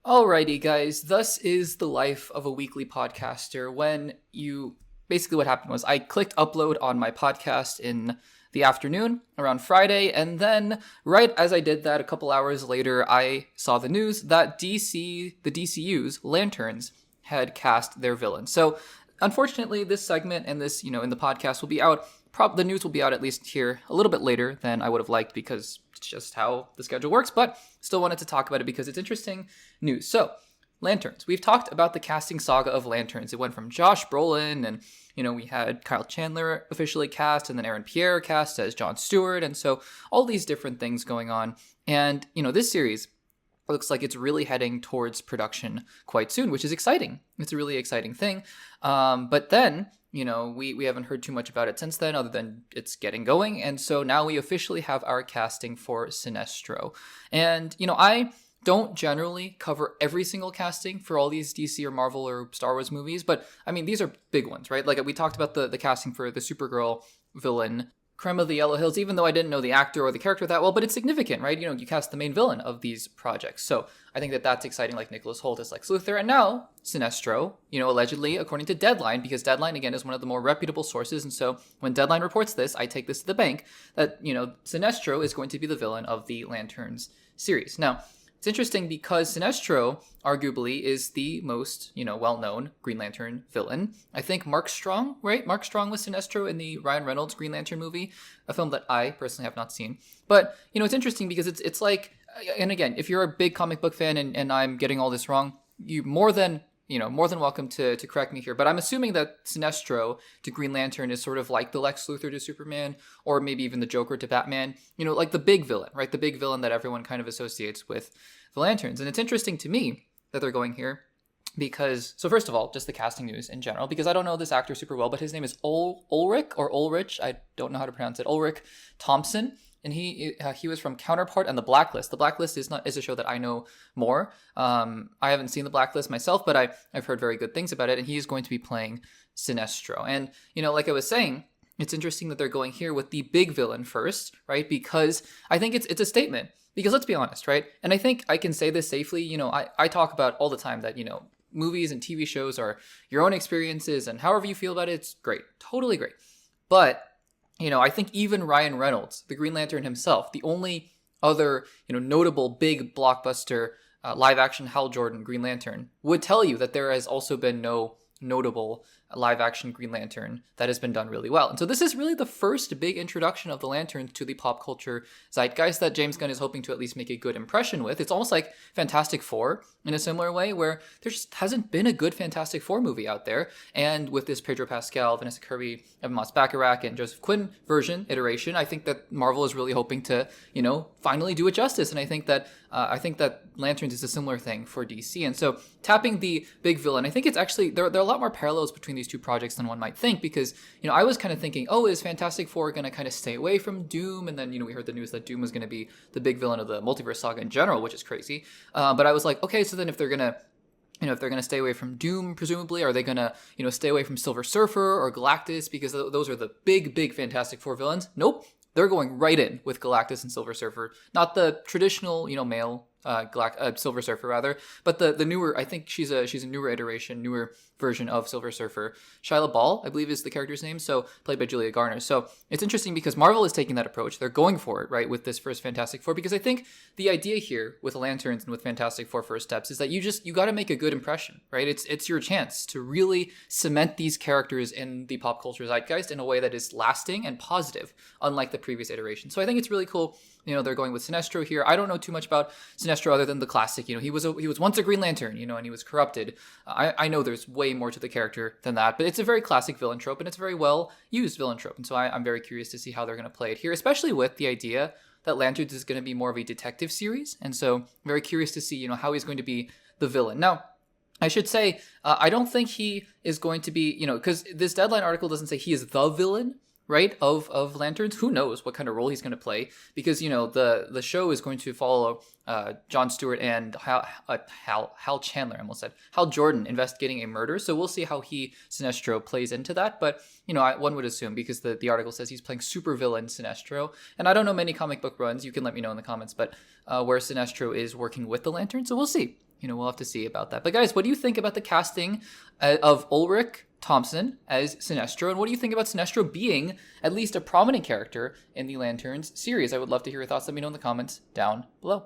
Alrighty, guys, thus is the life of a weekly podcaster. Basically what happened was I clicked upload on my podcast in the afternoon around Friday, and then right as I did that, a couple hours later, I saw the news that the DCU's Lanterns had cast their villain. So unfortunately, this segment and this, in the podcast will be out. The news will be out at least here a little bit later than I would have liked because it's just how the schedule works, but still wanted to talk about it because it's interesting news. So, Lanterns. We've talked about the casting saga of Lanterns. It went from Josh Brolin and, we had Kyle Chandler officially cast and then Aaron Pierre cast as Jon Stewart. And so all these different things going on. And, this series looks like it's really heading towards production quite soon, which is exciting. It's a really exciting thing. But then, we haven't heard too much about it since then, other than it's getting going. And so now we officially have our casting for Sinestro. And, I don't generally cover every single casting for all these DC or Marvel or Star Wars movies, but I mean, these are big ones, right? Like we talked about the casting for the Supergirl villain, Creme of the Yellow Hills, even though I didn't know the actor or the character that well, but it's significant, right? You cast the main villain of these projects. So I think that's exciting, like Nicholas Hoult as Lex Luthor. And now Sinestro, allegedly, according to Deadline, because Deadline, again, is one of the more reputable sources. And so when Deadline reports this, I take this to the bank that, Sinestro is going to be the villain of the Lanterns series. Now, it's interesting because Sinestro, arguably, is the most, well-known Green Lantern villain. I think Mark Strong, right? Mark Strong was Sinestro in the Ryan Reynolds Green Lantern movie, a film that I personally have not seen. But, it's interesting because it's like, and again, if you're a big comic book fan and I'm getting all this wrong, you more than welcome to correct me here. But I'm assuming that Sinestro to Green Lantern is sort of like the Lex Luthor to Superman, or maybe even the Joker to Batman, like the big villain, right? The big villain that everyone kind of associates with the Lanterns. And it's interesting to me that they're going here because, so first of all, just the casting news in general, because I don't know this actor super well, but his name is Ulrich, I don't know how to pronounce it, Ulrich Thomsen. And he was from Counterpart and The Blacklist. The Blacklist is a show that I know more. I haven't seen The Blacklist myself, but I've heard very good things about it. And he's going to be playing Sinestro. And, like I was saying, it's interesting that they're going here with the big villain first, right? Because I think it's a statement. Because let's be honest, right? And I think I can say this safely. I talk about all the time that, movies and TV shows are your own experiences. And however you feel about it, it's great. Totally great. But I think even Ryan Reynolds, the Green Lantern himself, the only other, notable big blockbuster live action Hal Jordan Green Lantern, would tell you that there has also been no notable live action Green Lantern that has been done really well. And so this is really the first big introduction of the Lanterns to the pop culture zeitgeist that James Gunn is hoping to at least make a good impression with. It's almost like Fantastic Four in a similar way, where there just hasn't been a good Fantastic Four movie out there. And with this Pedro Pascal, Vanessa Kirby, Evan Moss-Baccarat, and Joseph Quinn iteration, I think that Marvel is really hoping to, finally do it justice. And I think that Lanterns is a similar thing for DC. And so tapping the big villain, I think it's actually, there are a lot more parallels between these two projects than one might think, because, I was kind of thinking, is Fantastic Four going to kind of stay away from Doom? And then, we heard the news that Doom was going to be the big villain of the multiverse saga in general, which is crazy. But I was like, okay, so then if they're going to stay away from Doom, presumably, are they going to, stay away from Silver Surfer or Galactus? Because those are the big Fantastic Four villains. Nope. They're going right in with Galactus and Silver Surfer. Not the traditional, male Silver Surfer, rather, but the newer, I think she's a newer version of Silver Surfer. Shia LaBeouf, I believe, is the character's name, so played by Julia Garner. So it's interesting because Marvel is taking that approach. They're going for it, right, with this first Fantastic Four, because I think the idea here with Lanterns and with Fantastic Four First Steps is that you got to make a good impression, right? It's your chance to really cement these characters in the pop culture zeitgeist in a way that is lasting and positive, unlike the previous iteration. So I think it's really cool. They're going with Sinestro here. I don't know too much about Sinestro other than the classic. He was once a Green Lantern, and he was corrupted. I know there's way more to the character than that, but it's a very classic villain trope, and it's a very well used villain trope. And so I'm very curious to see how they're going to play it here, especially with the idea that Lanterns is going to be more of a detective series. And so I'm very curious to see, how he's going to be the villain. Now, I should say, I don't think he is going to be, because this Deadline article doesn't say he is the villain, right, of Lanterns. Who knows what kind of role he's going to play, because the show is going to follow Jon Stewart and Hal Chandler, I almost said Hal Jordan, investigating a murder. So we'll see how Sinestro plays into that. But one would assume, because the article says he's playing supervillain Sinestro, and I don't know many comic book runs, you can let me know in the comments, but where Sinestro is working with the Lantern. So we'll see. We'll have to see about that. But guys, what do you think about the casting of Ulrich Thomsen as Sinestro, and what do you think about Sinestro being at least a prominent character in the Lanterns series? I would love to hear your thoughts. Let me know in the comments down below.